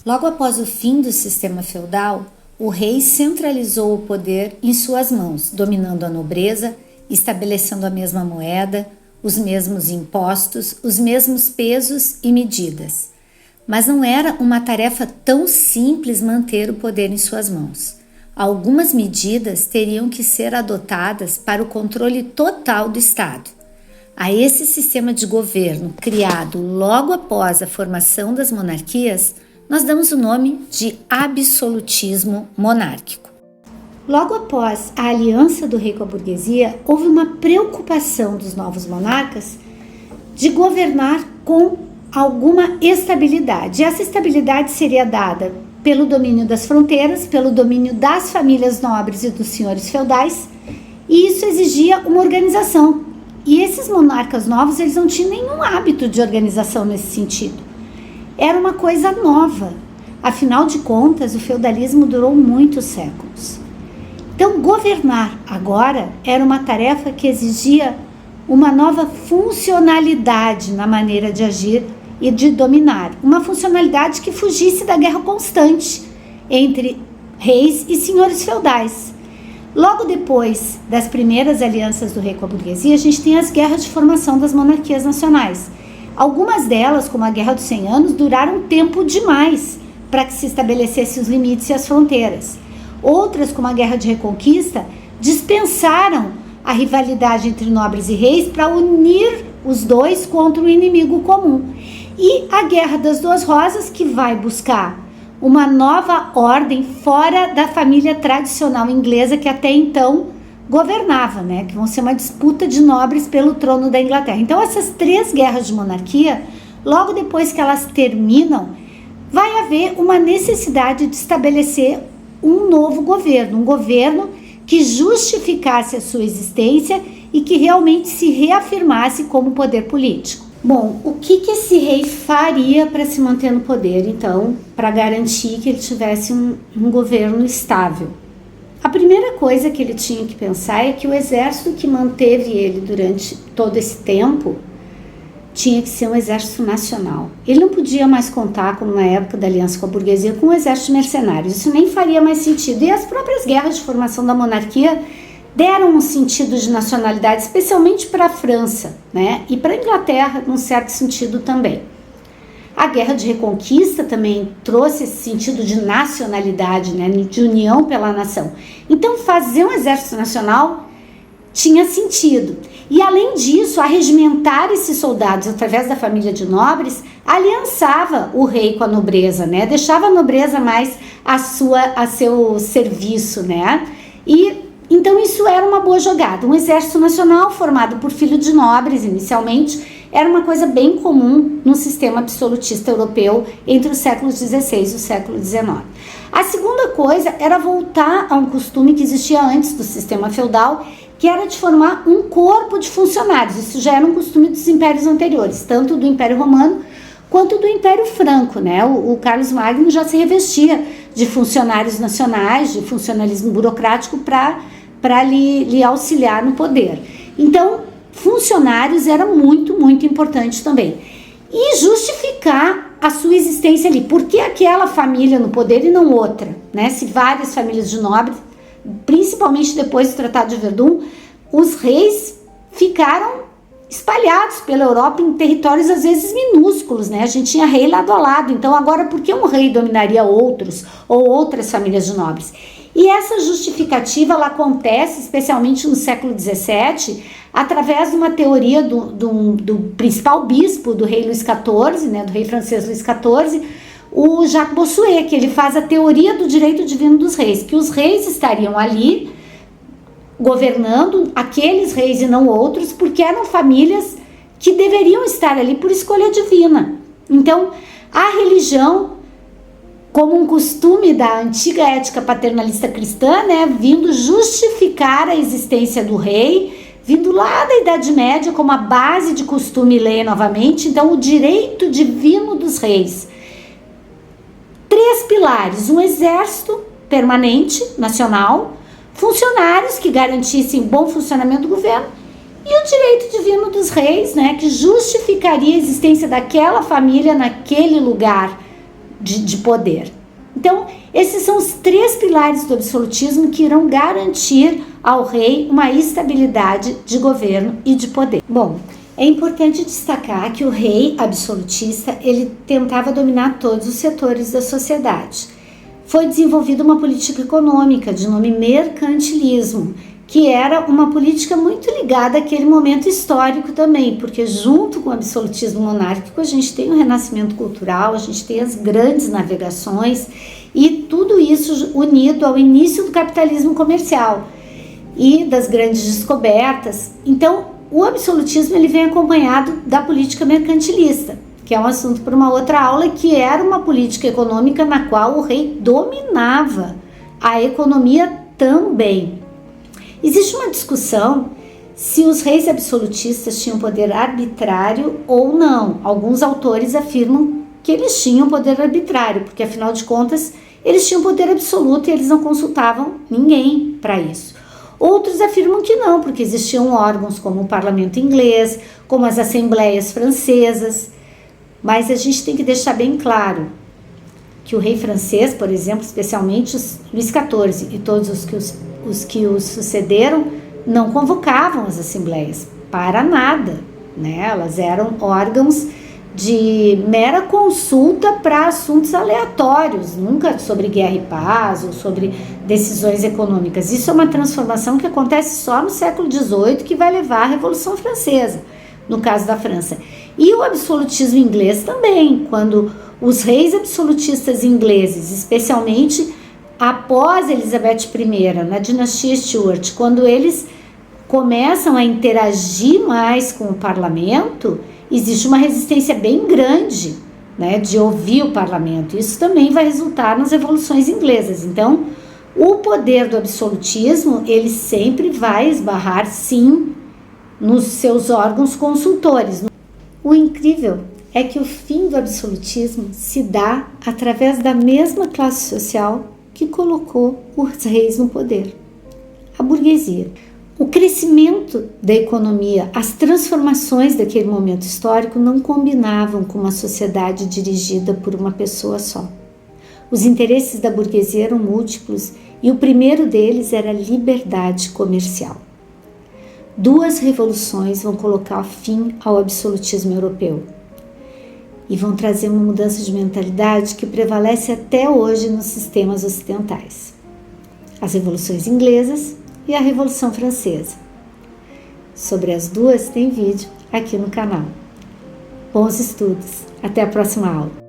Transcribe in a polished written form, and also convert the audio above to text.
Logo após o fim do sistema feudal, o rei centralizou o poder em suas mãos, dominando a nobreza, estabelecendo a mesma moeda, os mesmos impostos, os mesmos pesos e medidas. Mas não era uma tarefa tão simples manter o poder em suas mãos. Algumas medidas teriam que ser adotadas para o controle total do Estado. A esse sistema de governo criado logo após a formação das monarquias, nós damos o nome de absolutismo monárquico. Logo após a aliança do rei com a burguesia, houve uma preocupação dos novos monarcas de governar com alguma estabilidade. Essa estabilidade seria dada pelo domínio das fronteiras, pelo domínio das famílias nobres e dos senhores feudais, e isso exigia uma organização. E esses monarcas novos, eles não tinham nenhum hábito de organização nesse sentido. Era uma coisa nova. Afinal de contas, o feudalismo durou muitos séculos. Então, governar agora era uma tarefa que exigia uma nova funcionalidade na maneira de agir e de dominar. Uma funcionalidade que fugisse da guerra constante entre reis e senhores feudais. Logo depois das primeiras alianças do rei com a burguesia, a gente tem as guerras de formação das monarquias nacionais. Algumas delas, como a Guerra dos 100 Anos, duraram tempo demais para que se estabelecessem os limites e as fronteiras. Outras, como a Guerra de Reconquista, dispensaram a rivalidade entre nobres e reis para unir os dois contra um inimigo comum. E a Guerra das Duas Rosas, que vai buscar uma nova ordem fora da família tradicional inglesa que até então governava, né? Que vão ser uma disputa de nobres pelo trono da Inglaterra. Então, essas três guerras de monarquia, logo depois que elas terminam, vai haver uma necessidade de estabelecer um novo governo, um governo que justificasse a sua existência e que realmente se reafirmasse como poder político. Bom, o que esse rei faria para se manter no poder, então, para garantir que ele tivesse um governo estável? A primeira coisa que ele tinha que pensar é que o exército que manteve ele durante todo esse tempo tinha que ser um exército nacional. Ele não podia mais contar, como na época da aliança com a burguesia, com um exército de mercenários. Isso nem faria mais sentido. E as próprias guerras de formação da monarquia deram um sentido de nacionalidade, especialmente para a França, né? E para a Inglaterra, num certo sentido também. A Guerra de Reconquista também trouxe esse sentido de nacionalidade, né? De união pela nação. Então, fazer um exército nacional tinha sentido. E, além disso, arregimentar esses soldados através da família de nobres aliançava o rei com a nobreza, né? Deixava a nobreza mais a seu serviço, né? E então isso era uma boa jogada. Um exército nacional formado por filhos de nobres, inicialmente, era uma coisa bem comum no sistema absolutista europeu entre os séculos XVI e o século XIX. A segunda coisa era voltar a um costume que existia antes do sistema feudal, que era de formar um corpo de funcionários. Isso já era um costume dos impérios anteriores, tanto do Império Romano quanto do Império Franco, né? O Carlos Magno já se revestia de funcionários nacionais, de funcionalismo burocrático para lhe auxiliar no poder. Então, funcionários era muito, muito importante também. E justificar a sua existência ali. Por que aquela família no poder e não outra? Né? Se várias famílias de nobres, principalmente depois do Tratado de Verdun, os reis ficaram espalhados pela Europa em territórios às vezes minúsculos, né? A gente tinha rei lado a lado. Então, agora, por que um rei dominaria outros ou outras famílias de nobres? E essa justificativa ela acontece especialmente no século XVII através de uma teoria do principal bispo do rei Luís XIV, né, do rei francês Luís XIV, o Jacques Bossuet, que ele faz a teoria do direito divino dos reis, que os reis estariam ali governando aqueles reis e não outros, porque eram famílias que deveriam estar ali por escolha divina. Então, a religião, como um costume da antiga ética paternalista cristã, né, vindo justificar a existência do rei, vindo lá da Idade Média como a base de costume e lei novamente. Então, o direito divino dos reis. 3 pilares: um exército permanente, nacional, funcionários que garantissem bom funcionamento do governo e o direito divino dos reis, né, que justificaria a existência daquela família naquele lugar de poder. Então, esses são os 3 pilares do absolutismo que irão garantir ao rei uma estabilidade de governo e de poder. Bom, é importante destacar que o rei absolutista, ele tentava dominar todos os setores da sociedade. Foi desenvolvida uma política econômica de nome mercantilismo, que era uma política muito ligada àquele momento histórico também, porque junto com o absolutismo monárquico a gente tem o renascimento cultural, a gente tem as grandes navegações e tudo isso unido ao início do capitalismo comercial e das grandes descobertas. Então, o absolutismo ele vem acompanhado da política mercantilista, que é um assunto para uma outra aula, que era uma política econômica na qual o rei dominava a economia também. Existe uma discussão se os reis absolutistas tinham poder arbitrário ou não. Alguns autores afirmam que eles tinham poder arbitrário, porque afinal de contas eles tinham poder absoluto e eles não consultavam ninguém para isso. Outros afirmam que não, porque existiam órgãos como o parlamento inglês, como as assembleias francesas. Mas a gente tem que deixar bem claro que o rei francês, por exemplo, especialmente Luís XIV e todos os que os sucederam, não convocavam as assembleias para nada, né? Elas eram órgãos de mera consulta para assuntos aleatórios, nunca sobre guerra e paz ou sobre decisões econômicas. Isso é uma transformação que acontece só no século XVIII, que vai levar à Revolução Francesa, no caso da França. E o absolutismo inglês também, quando os reis absolutistas ingleses, especialmente após Elizabeth I, na dinastia Stuart, quando eles começam a interagir mais com o parlamento, existe uma resistência bem grande, né, de ouvir o parlamento. Isso também vai resultar nas revoluções inglesas. Então, o poder do absolutismo, ele sempre vai esbarrar, sim, nos seus órgãos consultores. O incrível é que o fim do absolutismo se dá através da mesma classe social que colocou os reis no poder, a burguesia. O crescimento da economia, as transformações daquele momento histórico não combinavam com uma sociedade dirigida por uma pessoa só. Os interesses da burguesia eram múltiplos e o primeiro deles era a liberdade comercial. 2 revoluções vão colocar fim ao absolutismo europeu e vão trazer uma mudança de mentalidade que prevalece até hoje nos sistemas ocidentais. As revoluções inglesas e a Revolução Francesa. Sobre as 2 tem vídeo aqui no canal. Bons estudos! Até a próxima aula!